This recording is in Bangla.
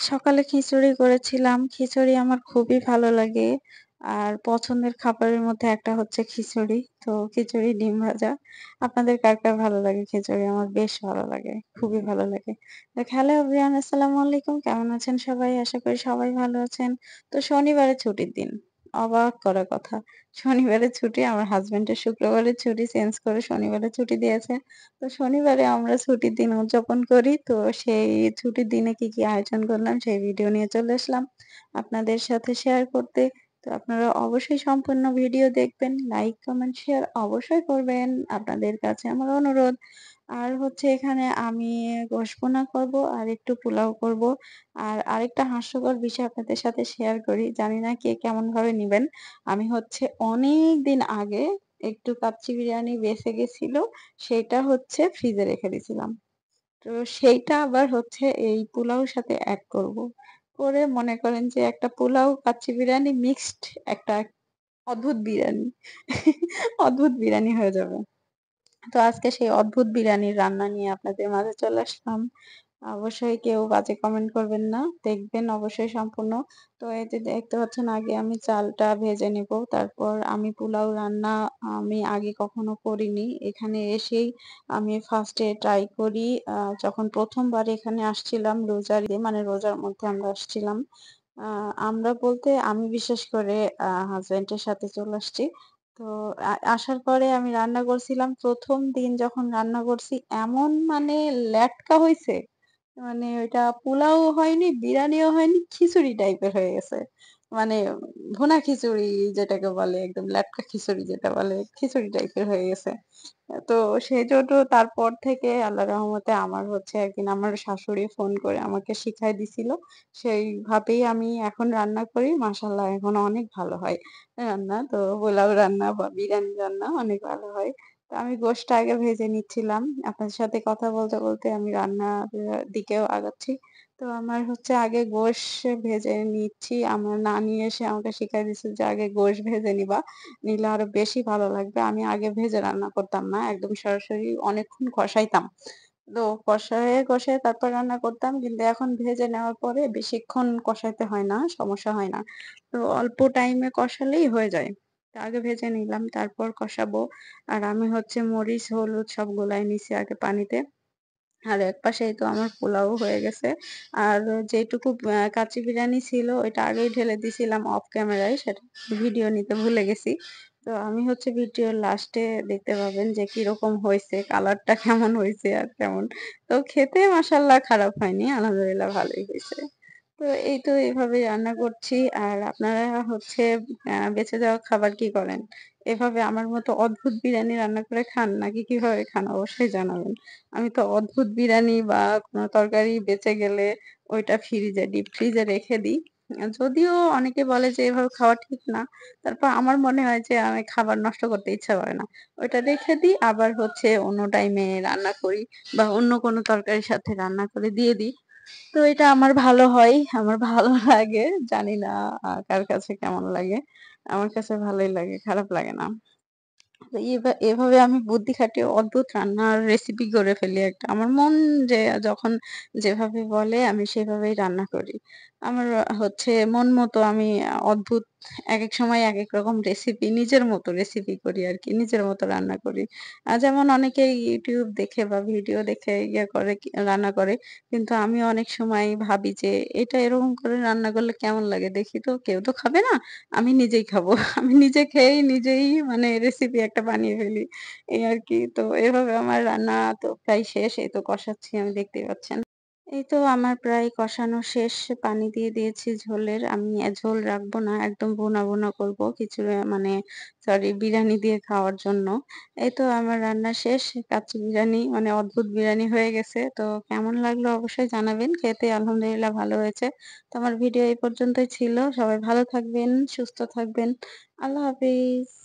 সকালে খিচুড়ি করেছিলাম। খিচুড়ি আমার খুবই ভালো লাগে। আর পছন্দের খাবারের মধ্যে একটা হচ্ছে খিচুড়ি। তো খিচুড়ি, ডিম ভাজা। আপনাদের কার ভালো লাগে খিচুড়ি? আমার বেশ ভালো লাগে। খুবই ভালো লাগে। তো হ্যালো এভরিওয়ান আসসালামু আলাইকুম। কেমন আছেন সবাই? আশা করি সবাই ভালো আছেন। তো শনিবারে ছুটির দিন। অবাক করা কথা। শনিবারে ছুটি, আমার হাসব্যান্ডের শুক্রবারে ছুটি চেঞ্জ করে শনিবারে ছুটি দিয়েছে। তো শনিবারে আমরা ছুটির দিন উদযাপন করি। তো সেই ছুটির দিনে কি আয়োজন করলাম সেই ভিডিও নিয়ে চলে আসলাম আপনাদের সাথে শেয়ার করতে। তো আপনারা অবশ্যই সম্পূর্ণ ভিডিও দেখবেন। লাইক, কমেন্ট, শেয়ার অবশ্যই করবেন। আপনাদের কাছে আমার অনুরোধ। আর হচ্ছে এখানে আমি গোশ ভুনা করব আর একটু পোলাও করব। আর আরেকটা হাস্যকর বিষয় আপনাদের সাথে শেয়ার করি। জানি না কে কেমনভাবে নিবেন। আমি হচ্ছে অনেকদিন আগে একটু কাচ্চি বিরিয়ানি বেঁচে গেছিল। সেইটা হচ্ছে ফ্রিজে রেখে দিছিলাম। তো সেইটা আবার হচ্ছে এই পোলাওর সাথে এড করব। করে মনে করেন যে একটা পোলাও, কাচ্চি বিরিয়ানি মিক্সড একটা অদ্ভুত বিরিয়ানি। অদ্ভুত বিরিয়ানি হয়ে যাবে। তো আজকে সেই অদ্ভুত বিরিয়ানির রান্না নিয়ে আপনাদের মাঝে চলে আসলাম। অবশ্যই কেউ বাজে কমেন্ট করবেন না। দেখবেন অবশ্যই সম্পূর্ণ। তো এই যে দেখতে পাচ্ছেন আগে আমি চালটা ভেজে নিব। তারপর আমি পোলাও রান্না আমি আগে কখনো করিনি। এখানে এসেই আমি ফার্স্ট এ ট্রাই করি। যখন ১ম বার এখানে আসছিলাম রোজার ঈদে মানে রোজার মধ্যে আমরা আসছিলাম। আ আমরা বলতে আমি বিশেষ করে হাসব্যান্ডের সাথে চলে আসছি। তো আসার পরে আমি রান্না করছিলাম। ১ম দিন যখন রান্না করছি এমন মানে লেটকা হইছে। মানে ওইটা পোলাও হয়নি, বিরিয়ানিও হয়নি, খিচুড়ি টাইপের হয়ে গেছে। মানে ভুনা খিচুড়ি যেটাকে বলে একদম লেটকা খিচুড়ি যেটা বলে, খিচুড়ি টাইপের হয়ে গেছে। তো সেজন্য তারপর থেকে আল্লাহর রহমতে আমার হচ্ছে একদিন আমার শাশুড়ি ফোন করে আমাকে শিখাই দিছিল। সেইভাবেই আমি এখন রান্না করি। মাশাআল্লাহ এখন অনেক ভালো হয় রান্না। তো পোলাও রান্না বা বিরিয়ানি রান্না অনেক ভালো হয়। তো আমি গোশটা আগে ভেজে নিচ্ছিলাম। আপনাদের সাথে কথা বলতে আমি রান্নার দিকেও আগাচ্ছি। তো আমার হচ্ছে আগে গোশ ভেজে নিচ্ছি। আমার নানি এসে আমাকে শিখাই দিছে যে আগে গোশ ভেজে নিবা। নিলে আরো বেশি ভালো লাগবে। আমি আগে ভেজে রান্না করতাম না। একদম সরাসরি অনেকক্ষণ কষাইতাম। তো কষায়ে তারপর রান্না করতাম। কিন্তু এখন ভেজে নেওয়ার পরে বেশিক্ষণ কষাইতে হয় না, সমস্যা হয় না। তো অল্প টাইমে কষালেই হয়ে যায়। তো আগে ভেজে নিলাম, তারপর কষাবো। আর আমি হচ্ছে মরিচ, হলুদ সব গোলায় নিছি আগে পানিতে। আর একপাশে এই তো আমার পোলাও হয়ে গেছে। আর যেটুকু কাচ্চি বিরিয়ানি ছিল ওইটা আগেই ঢেলে দিছিলাম অফ ক্যামেরায়, সেটা ভিডিও নিতে ভুলে গেছি। তো আমি হচ্ছে ভিডিওর লাস্টে দেখতে পাবেন যে কিরকম হইছে, কালারটা কেমন হইছে আর কেমন। তো খেতে মাশাআল্লাহ খারাপ হয়নি। আলহামদুলিল্লাহ ভালোই হইছে। তো এই তো এভাবেই রান্না করছি। আর আপনারা হচ্ছে বেঁচে যাওয়া খাবার কি করেন? এভাবে আমার মতো অদ্ভুত বিরিয়ানি রান্না করে খান নাকি কিভাবে খান? অবশ্যই জানাবেন। আমি তো অদ্ভুত বিরিয়ানি বা কোনো তরকারি বেঁচে গেলে ওইটা ডিপ ফ্রিজে রেখে দিই। যদিও অনেকে বলে যে এভাবে খাওয়া ঠিক না। তারপর আমার মনে হয় যে আমি খাবার নষ্ট করতে ইচ্ছা করে না। ওইটা রেখে দিই আবার হচ্ছে অন্য টাইমে রান্না করি বা অন্য কোনো তরকারির সাথে রান্না করে দিয়ে দিই। তো এটা আমার ভালো হয়। আমার ভালো লাগে। জানি না কার কাছে কেমন লাগে। আমার কাছে ভালোই লাগে, খারাপ লাগে না। তো এভাবে আমি বুদ্ধি খাটিয়ে অদ্ভুত রান্নার রেসিপি করে ফেলি একটা। আমার মন যে যখন যেভাবে বলে আমি সেভাবেই রান্না করি। আমার হচ্ছে মন মতো আমি অদ্ভুত একেক সময় একেক রকম রেসিপি নিজের মতো রেসিপি করি আরকি। নিজের মতো রান্না করি। যেমন অনেকেই YouTube দেখে বা ভিডিও দেখে ইয়ে করে রান্না করে। কিন্তু আমি অনেক সময় ভাবি যে এটা এরকম করে রান্না করলে কেমন লাগে দেখি তো, কেউ তো খাবে না। আমি নিজেই খাবো। আমি নিজে খেয়েই নিজেই মানে রেসিপি একটা বানিয়ে ফেলি। এই আরকি। তো এভাবে আমার রান্না তো প্রায় শেষ। এই তো কষাচ্ছি আমি দেখতেই পাচ্ছেন। এই তো আমার প্রায় কষানো শেষ। পানি দিয়ে দিয়েছি ঝোলের। আমি ঝোল রাখবো না। একদম ভুনা করব। মানে সরি বিরিয়ানি দিয়ে খাওয়ার জন্য। এই তো আমার রান্না শেষ। কাচ্চি বিরিয়ানি মানে অদ্ভুত বিরিয়ানি হয়ে গেছে। তো কেমন লাগলো অবশ্যই জানাবেন। খেতে আলহামদুলিল্লাহ ভালো হয়েছে। তো আমার ভিডিও এই পর্যন্তই ছিল। সবাই ভালো থাকবেন, সুস্থ থাকবেন। আল্লাহ হাফিজ।